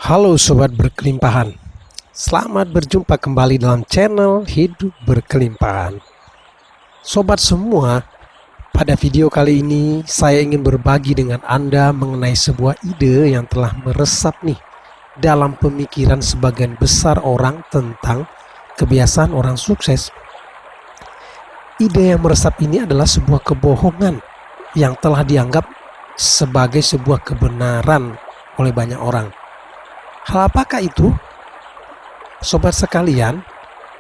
Halo sobat berkelimpahan, selamat berjumpa kembali dalam channel Hidup Berkelimpahan. Sobat semua, pada video kali ini saya ingin berbagi dengan Anda mengenai sebuah ide yang telah meresap nih dalam pemikiran sebagian besar orang tentang kebiasaan orang sukses. Ide yang meresap ini adalah sebuah kebohongan yang telah dianggap sebagai sebuah kebenaran oleh banyak orang. Hal apakah itu? Sobat sekalian,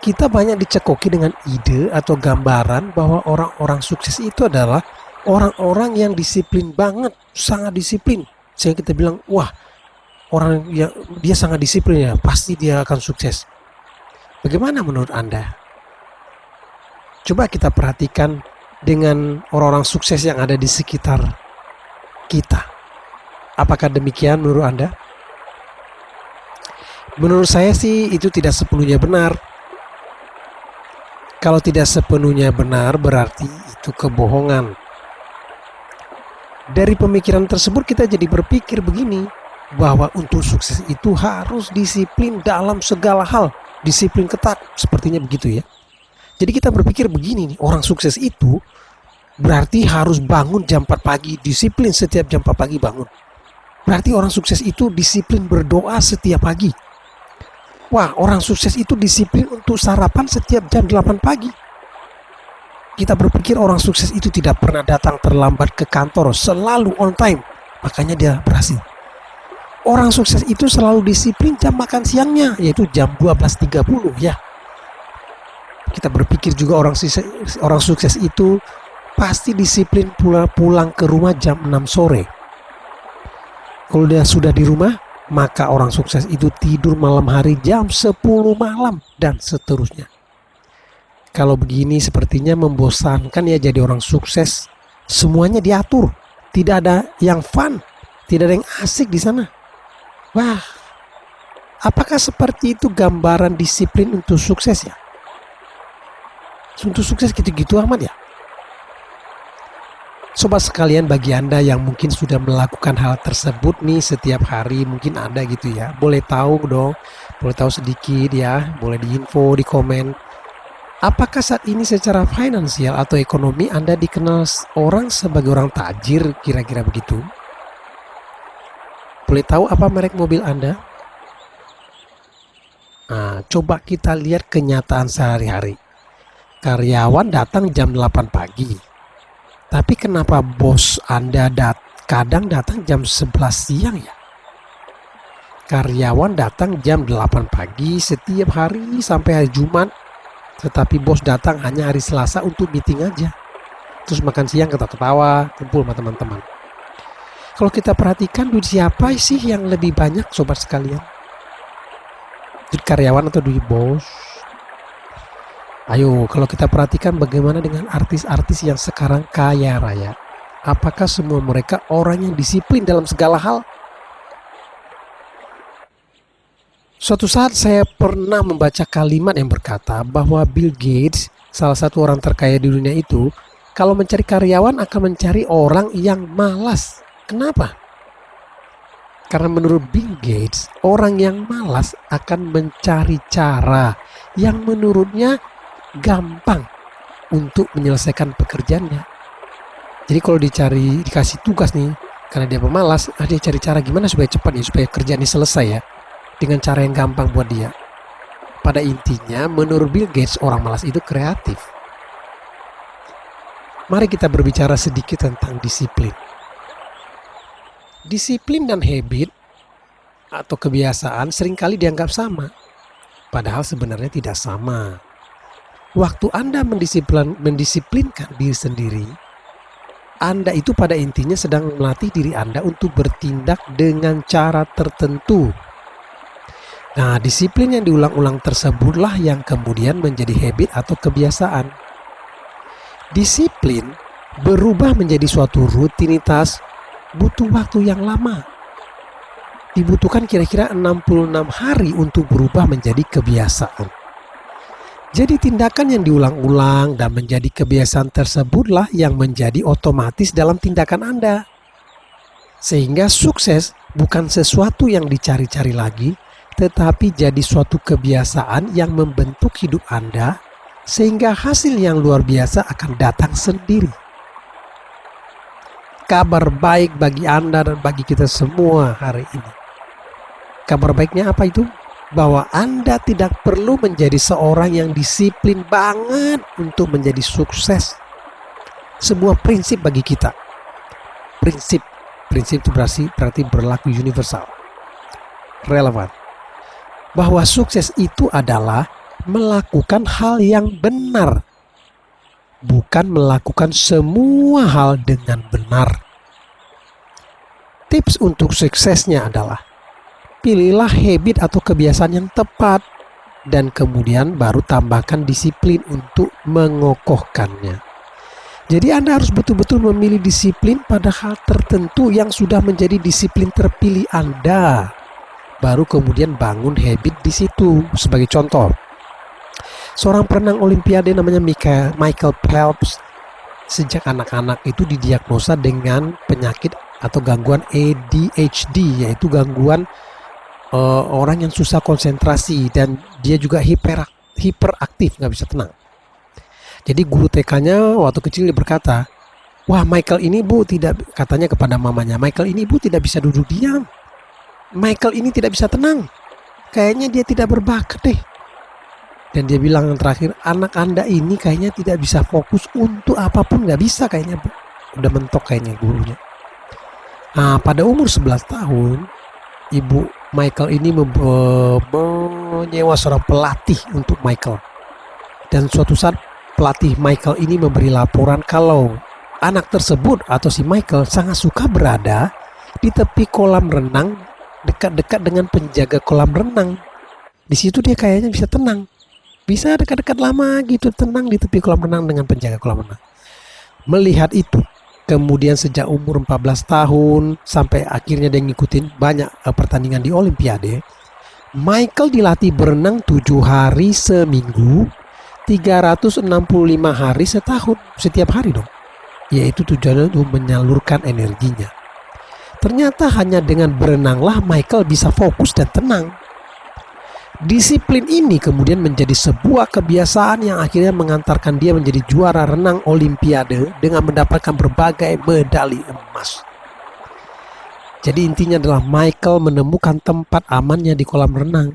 kita banyak dicekoki dengan ide atau gambaran bahwa orang-orang sukses itu adalah orang-orang yang disiplin banget, sangat disiplin. Sehingga kita bilang, wah, orang yang dia sangat disiplin ya, pasti dia akan sukses. Bagaimana menurut Anda? Coba kita perhatikan dengan orang-orang sukses yang ada di sekitar kita. Apakah demikian menurut Anda? Menurut saya sih itu tidak sepenuhnya benar. Kalau tidak sepenuhnya benar berarti itu kebohongan. Dari pemikiran tersebut kita jadi berpikir begini, bahwa untuk sukses itu harus disiplin dalam segala hal, disiplin ketat, sepertinya begitu ya. Jadi kita berpikir begini nih, orang sukses itu berarti harus bangun jam 4 pagi, disiplin setiap jam 4 pagi bangun. Berarti orang sukses itu disiplin berdoa setiap pagi. Wah, orang sukses itu disiplin untuk sarapan setiap jam 8 pagi. Kita berpikir orang sukses itu tidak pernah datang terlambat ke kantor, selalu on time. Makanya dia berhasil. Orang sukses itu selalu disiplin jam makan siangnya, yaitu jam 12.30 ya. Kita berpikir juga orang sukses itu pasti disiplin pulang ke rumah jam 6 sore. Kalau dia sudah di rumah, maka orang sukses itu tidur malam hari jam 10 malam dan seterusnya. Kalau begini sepertinya membosankan ya jadi orang sukses. Semuanya diatur, tidak ada yang fun, tidak ada yang asik di sana. Wah, apakah seperti itu gambaran disiplin untuk sukses ya? Untuk sukses gitu-gitu amat ya? Sobat sekalian, bagi Anda yang mungkin sudah melakukan hal tersebut nih setiap hari, mungkin Anda gitu ya, boleh tahu dong, boleh tahu sedikit ya, boleh diinfo di komen. Apakah saat ini secara finansial atau ekonomi Anda dikenal orang sebagai orang tajir, kira-kira begitu? Boleh tahu apa merek mobil Anda? Nah, coba kita lihat kenyataan sehari-hari. Karyawan datang jam 8 pagi. Tapi kenapa bos Anda kadang datang jam 11 siang ya? Karyawan datang jam 8 pagi setiap hari sampai hari Jumat. Tetapi bos datang hanya hari Selasa untuk meeting aja. Terus makan siang ketawa-ketawa, kumpul sama teman-teman. Kalau kita perhatikan, duit siapa sih yang lebih banyak sobat sekalian? Duit karyawan atau duit bos? Ayo, kalau kita perhatikan bagaimana dengan artis-artis yang sekarang kaya raya. Apakah semua mereka orang yang disiplin dalam segala hal? Suatu saat saya pernah membaca kalimat yang berkata bahwa Bill Gates, salah satu orang terkaya di dunia itu, kalau mencari karyawan akan mencari orang yang malas. Kenapa? Karena menurut Bill Gates, orang yang malas akan mencari cara yang menurutnya gampang untuk menyelesaikan pekerjaannya. Jadi kalau dikasih tugas nih, karena dia pemalas, dia cari cara gimana supaya cepat ya, supaya kerjaan ini selesai ya, dengan cara yang gampang buat dia. Pada intinya, menurut Bill Gates, orang malas itu kreatif. Mari kita berbicara sedikit tentang disiplin. Disiplin dan habit atau kebiasaan seringkali dianggap sama, padahal sebenarnya tidak sama. Waktu Anda mendisiplinkan diri sendiri, Anda itu pada intinya sedang melatih diri Anda untuk bertindak dengan cara tertentu. Nah, disiplin yang diulang-ulang tersebutlah yang kemudian menjadi habit atau kebiasaan. Disiplin berubah menjadi suatu rutinitas butuh waktu yang lama. Dibutuhkan kira-kira 66 hari untuk berubah menjadi kebiasaan. Jadi tindakan yang diulang-ulang dan menjadi kebiasaan tersebutlah yang menjadi otomatis dalam tindakan Anda. Sehingga sukses bukan sesuatu yang dicari-cari lagi, tetapi jadi suatu kebiasaan yang membentuk hidup Anda, sehingga hasil yang luar biasa akan datang sendiri. Kabar baik bagi Anda dan bagi kita semua hari ini. Kabar baiknya apa itu? Bahwa Anda tidak perlu menjadi seorang yang disiplin banget untuk menjadi sukses. Sebuah prinsip bagi kita. Prinsip itu berarti berlaku universal, relevan. Bahwa sukses itu adalah melakukan hal yang benar, bukan melakukan semua hal dengan benar. Tips untuk suksesnya adalah pilihlah habit atau kebiasaan yang tepat dan kemudian baru tambahkan disiplin untuk mengokohkannya. Jadi Anda harus betul-betul memilih disiplin pada hal tertentu yang sudah menjadi disiplin terpilih Anda. Baru kemudian bangun habit di situ. Sebagai contoh, seorang perenang olimpiade namanya Michael Phelps sejak anak-anak itu didiagnosa dengan penyakit atau gangguan ADHD, yaitu gangguan orang yang susah konsentrasi, dan dia juga hiperaktif, nggak bisa tenang. Jadi guru TK-nya waktu kecil dia berkata, wah Michael ini bu tidak, katanya kepada mamanya, Michael ini bu tidak bisa duduk diam. Michael ini tidak bisa tenang. Kayaknya dia tidak berbakat deh. Dan dia bilang yang terakhir, anak Anda ini kayaknya tidak bisa fokus untuk apapun, nggak bisa kayaknya bu. Udah mentok kayaknya gurunya. Nah, pada umur 11 tahun, ibu Michael ini menyewa seorang pelatih untuk Michael. Dan suatu saat pelatih Michael ini memberi laporan kalau anak tersebut atau si Michael sangat suka berada di tepi kolam renang, dekat-dekat dengan penjaga kolam renang. Di situ dia kayaknya bisa tenang, bisa dekat-dekat lama gitu, tenang di tepi kolam renang dengan penjaga kolam renang. Melihat itu, kemudian sejak umur 14 tahun sampai akhirnya dia ngikutin banyak pertandingan di Olimpiade, Michael dilatih berenang 7 hari seminggu, 365 hari setahun, setiap hari dong. Yaitu tujuannya untuk menyalurkan energinya. Ternyata hanya dengan berenanglah Michael bisa fokus dan tenang. Disiplin ini kemudian menjadi sebuah kebiasaan yang akhirnya mengantarkan dia menjadi juara renang Olimpiade dengan mendapatkan berbagai medali emas. Jadi intinya adalah Michael menemukan tempat amannya di kolam renang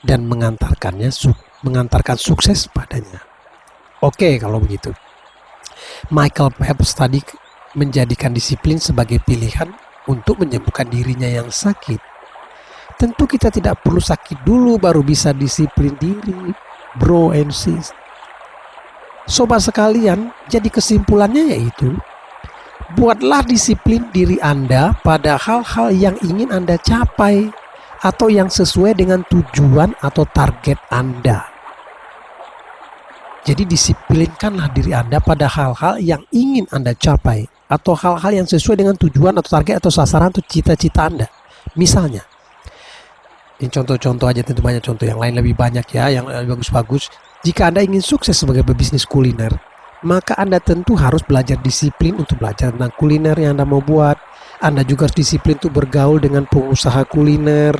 dan mengantarkan sukses padanya. Oke, kalau begitu. Michael Phelps tadi menjadikan disiplin sebagai pilihan untuk menyembuhkan dirinya yang sakit. Tentu kita tidak perlu sakit dulu baru bisa disiplin diri, bro and sis. Sobat sekalian, jadi kesimpulannya yaitu, buatlah disiplin diri Anda pada hal-hal yang ingin Anda capai atau yang sesuai dengan tujuan atau target Anda. Jadi disiplinkanlah diri Anda pada hal-hal yang ingin Anda capai atau hal-hal yang sesuai dengan tujuan atau target atau sasaran atau cita-cita Anda. Misalnya, ini contoh-contoh aja, tentu banyak contoh yang lain lebih banyak ya, yang lebih bagus-bagus. Jika Anda ingin sukses sebagai pebisnis kuliner, maka Anda tentu harus belajar disiplin untuk belajar tentang kuliner yang Anda mau buat. Anda juga harus disiplin untuk bergaul dengan pengusaha kuliner.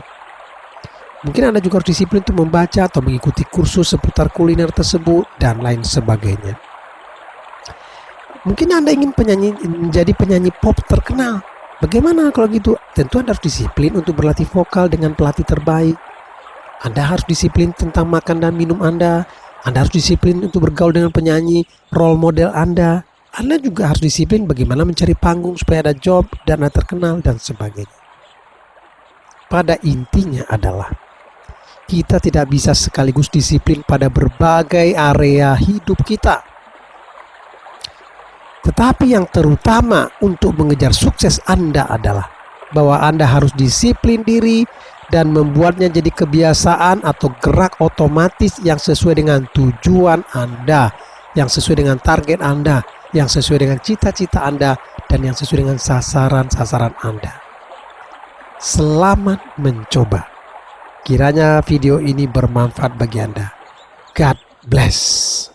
Mungkin Anda juga harus disiplin untuk membaca atau mengikuti kursus seputar kuliner tersebut dan lain sebagainya. Mungkin Anda ingin menjadi penyanyi pop terkenal. Bagaimana kalau gitu? Tentu Anda harus disiplin untuk berlatih vokal dengan pelatih terbaik. Anda harus disiplin tentang makan dan minum Anda. Anda harus disiplin untuk bergaul dengan penyanyi role model Anda. Anda juga harus disiplin bagaimana mencari panggung supaya ada job dan Anda terkenal dan sebagainya. Pada intinya adalah kita tidak bisa sekaligus disiplin pada berbagai area hidup kita. Tetapi yang terutama untuk mengejar sukses Anda adalah bahwa Anda harus disiplin diri dan membuatnya jadi kebiasaan atau gerak otomatis yang sesuai dengan tujuan Anda, yang sesuai dengan target Anda, yang sesuai dengan cita-cita Anda, dan yang sesuai dengan sasaran-sasaran Anda. Selamat mencoba. Kiranya video ini bermanfaat bagi Anda. God bless.